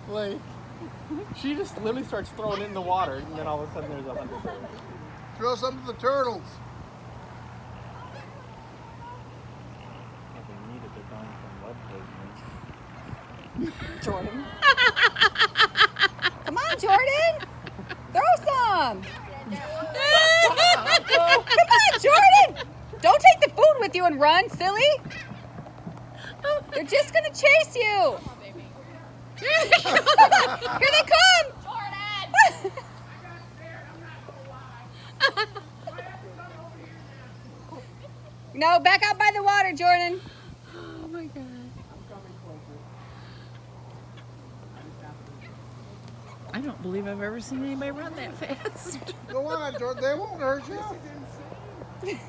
Like, she just literally starts throwing it in the water, and then all of a sudden there's 100 turtles. Throw some to the turtles. Nothing needed, they're dying from lead poisoning. Jordan. Come on, Jordan. Throw some. Come on, Jordan. Don't take the food with you and run, silly. They're just going to chase you. Here they come. Jordan! No, back out by the water, Jordan. Oh my god. I don't believe I've ever seen anybody run that fast. Go on, Jordan. They won't hurt you.